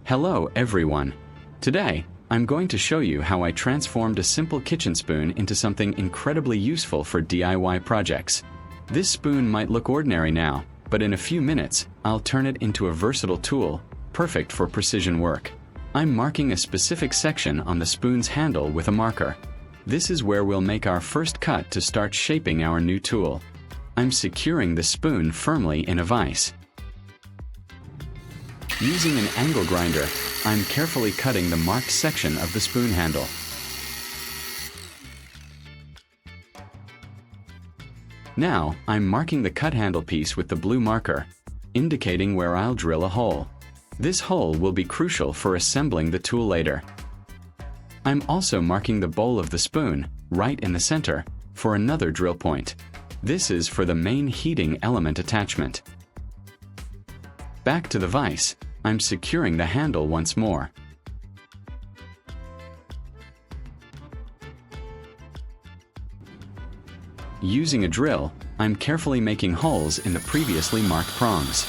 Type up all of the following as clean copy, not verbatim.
Hello everyone. Today, I'm going to show you how I transformed a simple kitchen spoon into something incredibly useful for DIY projects. This spoon might look ordinary now, but in a few minutes, I'll turn it into a versatile tool, perfect for precision work. I'm marking a specific section on the spoon's handle with a marker. This is where we'll make our first cut to start shaping our new tool. I'm securing the spoon firmly in a vise. Using an angle grinder, I'm carefully cutting the marked section of the spoon handle. Now, I'm marking the cut handle piece with the blue marker, indicating where I'll drill a hole. This hole will be crucial for assembling the tool later. I'm also marking the bowl of the spoon, right in the center, for another drill point. This is for the main heating element attachment. Back to the vise, I'm securing the handle once more. Using a drill, I'm carefully making holes in the previously marked prongs.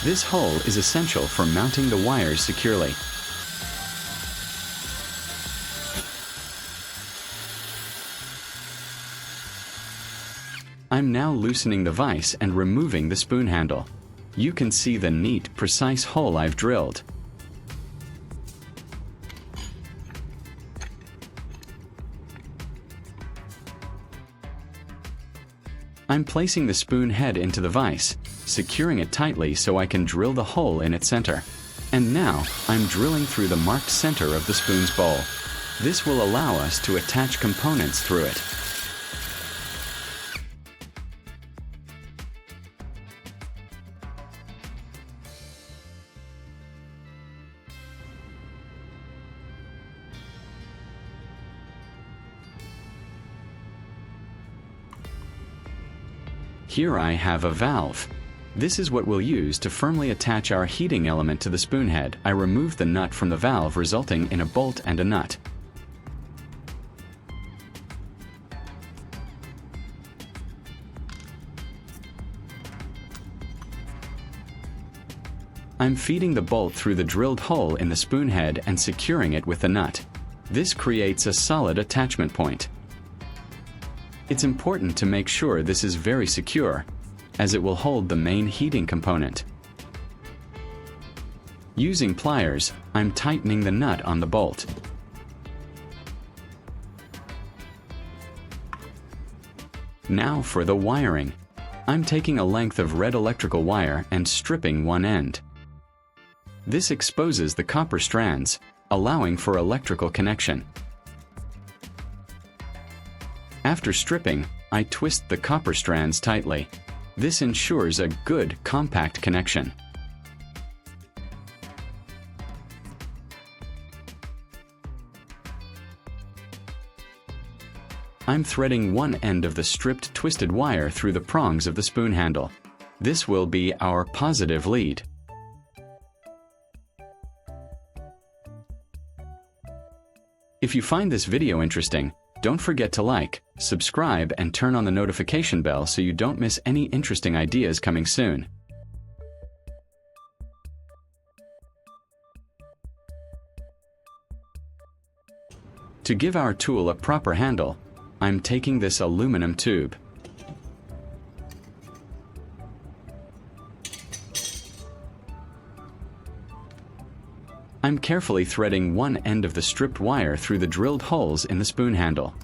This hole is essential for mounting the wires securely. I'm now loosening the vise and removing the spoon handle. You can see the neat, precise hole I've drilled. I'm placing the spoon head into the vise, securing it tightly so I can drill the hole in its center. And now, I'm drilling through the marked center of the spoon's bowl. This will allow us to attach components through it. Here I have a valve. This is what we'll use to firmly attach our heating element to the spoon head. I removed the nut from the valve, resulting in a bolt and a nut. I'm feeding the bolt through the drilled hole in the spoon head and securing it with the nut. This creates a solid attachment point. It's important to make sure this is very secure, as it will hold the main heating component. Using pliers, I'm tightening the nut on the bolt. Now for the wiring. I'm taking a length of red electrical wire and stripping one end. This exposes the copper strands, allowing for electrical connection. After stripping, I twist the copper strands tightly. This ensures a good, compact connection. I'm threading one end of the stripped twisted wire through the prongs of the spoon handle. This will be our positive lead. If you find this video interesting, don't forget to like, subscribe, and turn on the notification bell so you don't miss any interesting ideas coming soon. To give our tool a proper handle, I'm taking this aluminum tube. I'm carefully threading one end of the stripped wire through the drilled holes in the spoon handle.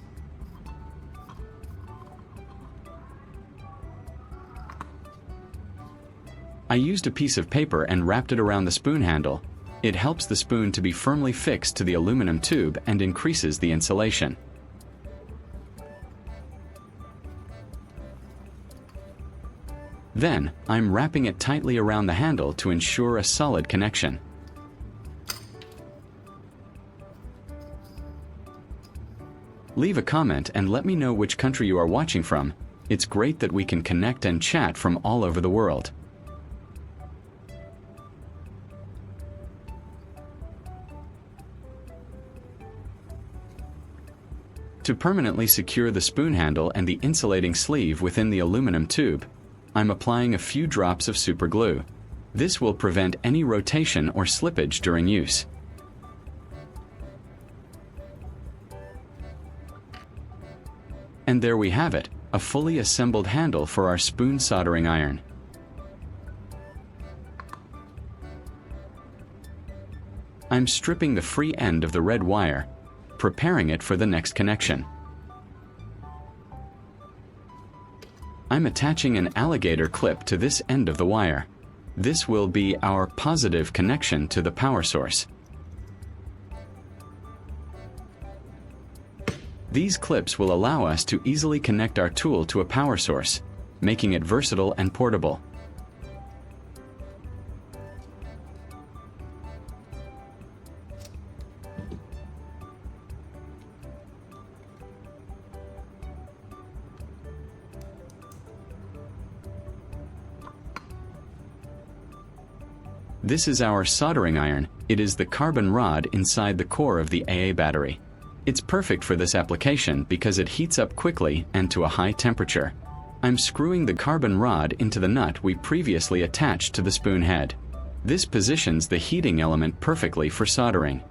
I used a piece of paper and wrapped it around the spoon handle. It helps the spoon to be firmly fixed to the aluminum tube and increases the insulation. Then, I'm wrapping it tightly around the handle to ensure a solid connection. Leave a comment and let me know which country you are watching from. It's great that we can connect and chat from all over the world. To permanently secure the spoon handle and the insulating sleeve within the aluminum tube, I'm applying a few drops of super glue. This will prevent any rotation or slippage during use. And there we have it, a fully assembled handle for our spoon soldering iron. I'm stripping the free end of the red wire, preparing it for the next connection. I'm attaching an alligator clip to this end of the wire. This will be our positive connection to the power source. These clips will allow us to easily connect our tool to a power source, making it versatile and portable. This is our soldering iron. It is the carbon rod inside the core of the AA battery. It's perfect for this application because it heats up quickly and to a high temperature. I'm screwing the carbon rod into the nut we previously attached to the spoon head. This positions the heating element perfectly for soldering.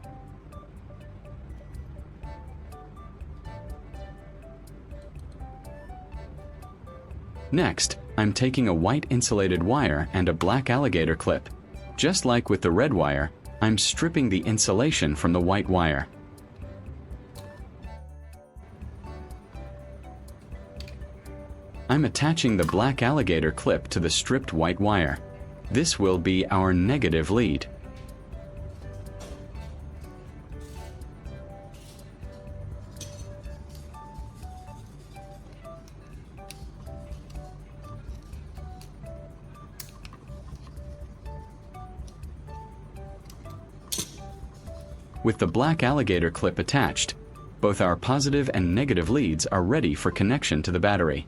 Next, I'm taking a white insulated wire and a black alligator clip. Just like with the red wire, I'm stripping the insulation from the white wire. I'm attaching the black alligator clip to the stripped white wire. This will be our negative lead. With the black alligator clip attached, both our positive and negative leads are ready for connection to the battery.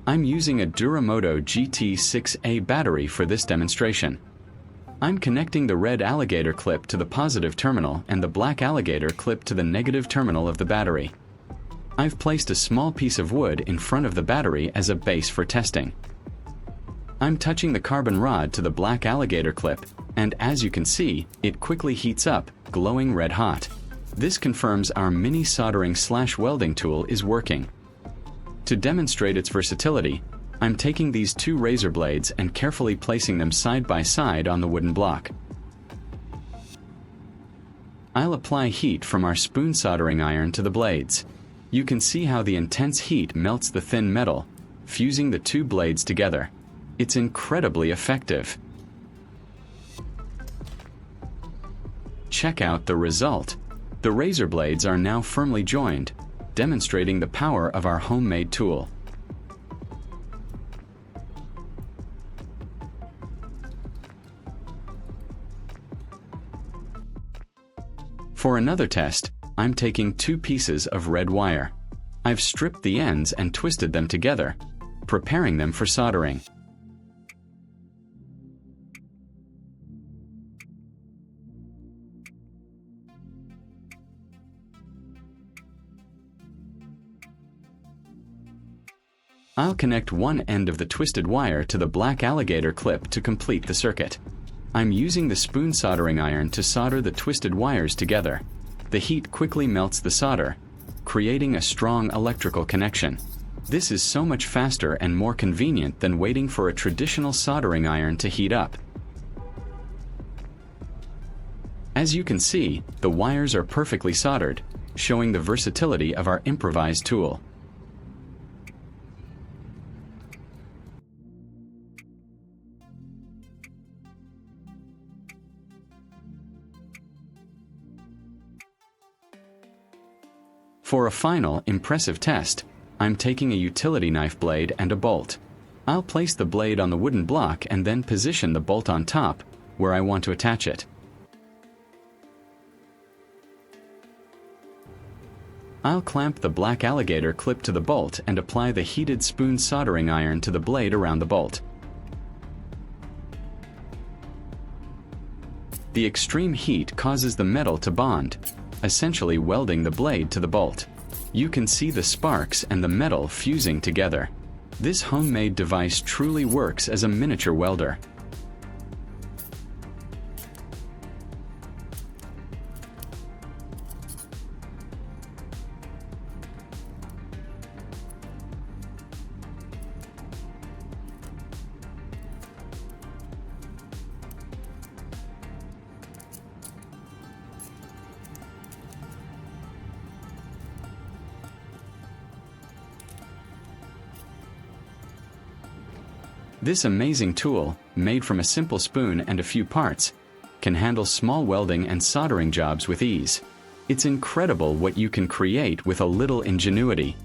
I'm using a Duramoto GT6A battery for this demonstration. I'm connecting the red alligator clip to the positive terminal and the black alligator clip to the negative terminal of the battery. I've placed a small piece of wood in front of the battery as a base for testing. I'm touching the carbon rod to the black alligator clip, and as you can see, it quickly heats up, glowing red hot. This confirms our mini soldering/welding tool is working. To demonstrate its versatility, I'm taking these two razor blades and carefully placing them side by side on the wooden block. I'll apply heat from our spoon soldering iron to the blades. You can see how the intense heat melts the thin metal, fusing the two blades together. It's incredibly effective. Check out the result. The razor blades are now firmly joined, demonstrating the power of our homemade tool. For another test, I'm taking two pieces of red wire. I've stripped the ends and twisted them together, preparing them for soldering. I'll connect one end of the twisted wire to the black alligator clip to complete the circuit. I'm using the spoon soldering iron to solder the twisted wires together. The heat quickly melts the solder, creating a strong electrical connection. This is so much faster and more convenient than waiting for a traditional soldering iron to heat up. As you can see, the wires are perfectly soldered, showing the versatility of our improvised tool. For a final, impressive test, I'm taking a utility knife blade and a bolt. I'll place the blade on the wooden block and then position the bolt on top, where I want to attach it. I'll clamp the black alligator clip to the bolt and apply the heated spoon soldering iron to the blade around the bolt. The extreme heat causes the metal to bond, essentially welding the blade to the bolt. You can see the sparks and the metal fusing together. This homemade device truly works as a miniature welder. This amazing tool, made from a simple spoon and a few parts, can handle small welding and soldering jobs with ease. It's incredible what you can create with a little ingenuity.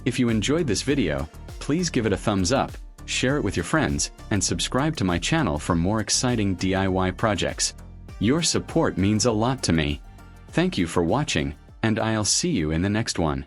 If you enjoyed this video, please give it a thumbs up, share it with your friends, and subscribe to my channel for more exciting DIY projects. Your support means a lot to me. Thank you for watching, and I'll see you in the next one.